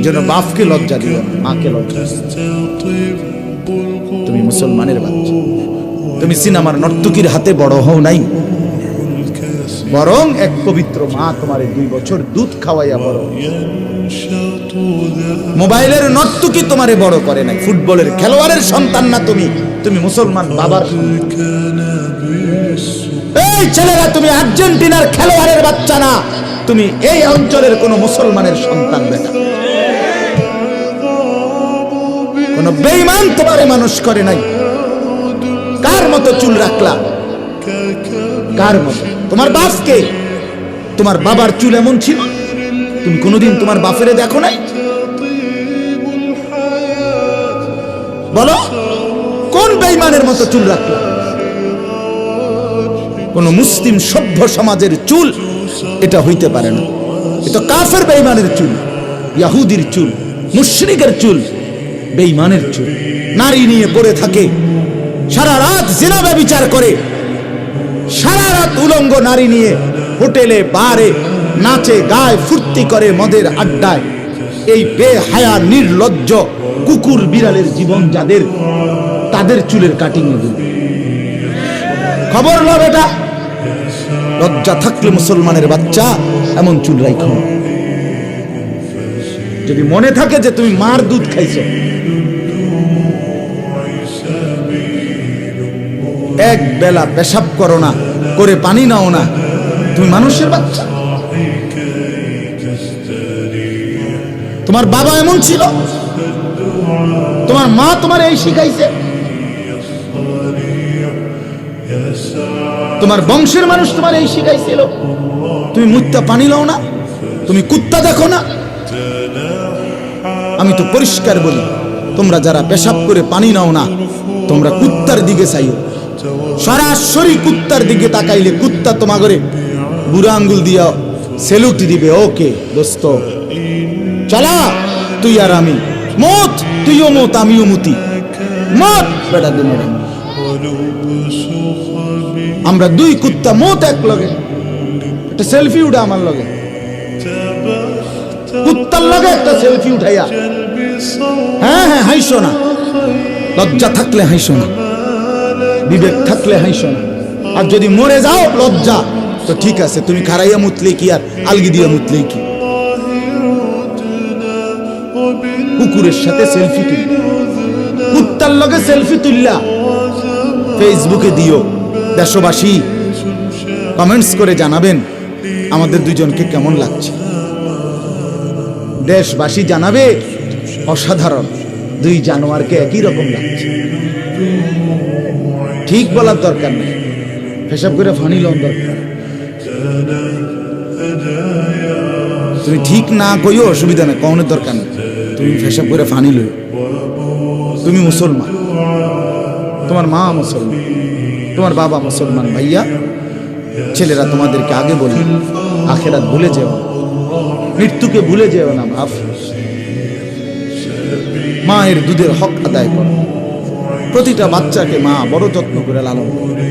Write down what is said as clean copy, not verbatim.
যেন বাপকে লজ্জা দিও না, মাকে লজ্জা দিও। তুমি মুসলমানের বাচ্চা, তুমি সিনেমার নর্তকীর হাতে বড় হও নাই, বরং এক পবিত্র মা তোমার 2 বছর দুধ খাওয়াইয়া বড়। মোবাইলের নর্তকী তোমারে বড় করে নাই, ফুটবলের খেলোয়াড়ের সন্তান না তুমি, তুমি মুসলমান বাবার। এই ছেলেরা, তুমি আর্জেন্টিনার খেলোয়াড়ের বাচ্চা না, তুমি এই অঞ্চলের কোন মুসলমানের সন্তান বেটা। কোন বেঈমান তোমারে মানুষ করে নাই। কার মতো চুল রাখলা? কার মতো? তোমার বাপকে? তোমার বাবার চুল এমন ছিল? তুমি কোনোদিন তোমার বাপেরে দেখো নাই? বলো, কোন বেঈমানের মতো চুল রাখলা? কোন মুসলিম সভ্য সমাজের চুল এটা হইতে পারে না। এটা কাফের বেঈমানের চুল, ইহুদির চুল, মুশরিকের চুল, বেঈমানের চুল। নারী নিয়ে পড়ে থাকে, সারা রাত জিনা ব্যভিচার করে, সারা রাত উলঙ্গ নারী নিয়ে হোটেলে বারে নাচে গায়, ফুর্তি করে মদের আড্ডায়। এই বেহায়া নির্লজ্জ কুকুর বিড়ালের জীবন যাদের, তাদের চুলের কাটিং এ খবর লও বেটা। লজ্জা থাকলে মুসলমানের বাচ্চা এমন চুল রাখো। যদি মনে থাকে যে তুমি মার দুধ খাইছো, এক বেলা পেশাব করো না, করে পানি নাও না, তুমি মানুষের বাচ্চা? তোমার বাবা এমন ছিল? তোমার মা তোমার এই শিখাইছে? তোমার বংশের মানুষ তোমার এই শিখাইছিল? তুমি মুত্তা পানি লাও না, তুমি কুত্তা দেখো না? আমি তো পরিষ্কার বলি, তোমরা যারা পেশাব করে পানি নাও না, তোমরা কুত্তার দিকে চাইও। সরাসরি কুত্তার দিকে তাকাইলে কুত্তা তোমা করে বুড়া আঙ্গুল দিয়া সেলুট দিবে। ওকে দোস্ত, চলা, তুই আর আমি মত, তুইও মত আমিও মতি, মত বেটা দিন। আমরা 2 কুত্তা মত এক লগে, একটা সেলফি উঠা আমার লগে, কুত্তার লগে একটা সেলফি উঠাইয়া। হ্যাঁ হ্যাঁ, হাইসো না, লজ্জা থাকলে হাইসো না, বিবেক থাকলে হাইসো না। আর যদি মরে যাও লজ্জা, তো ঠিক আছে, তুমি খারাইয়া মুতলে কি আর আলগি দিয়া মুতলে কি? কুকুরের সাথে সেলফি তুললা, কুত্তার লগে সেলফি তুললা, ফেসবুকে দিও। দেশবাসী কমেন্টস করে জানাবেন আমাদের দুজনকে কেমন লাগছে। দেশবাসী জানাবে অসাধারণ, 2 জানোয়ারকে একই রকম লাগছে। ঠিক বলার দরকার নেই, পেশাব করে ফানি লন দরকার। তুমি ঠিক না কইও অসুবিধা নেই, কওনের দরকার নেই। তুমি পেশাব করে ফানি লইও। তুমি মুসলমান, তোমার মা মুসলমান, তোমার বাবা মুসলমান। ভাইয়া ছেলেরা তোমাদেরকে আগে বলি, আখেরাত ভুলে যেও, মৃত্যুকে ভুলে যেও না বাপ। মায়ের দুধের হক আদায় করো। প্রতিটা বাচ্চাকে মা বড় যত্ন করে লালন করে।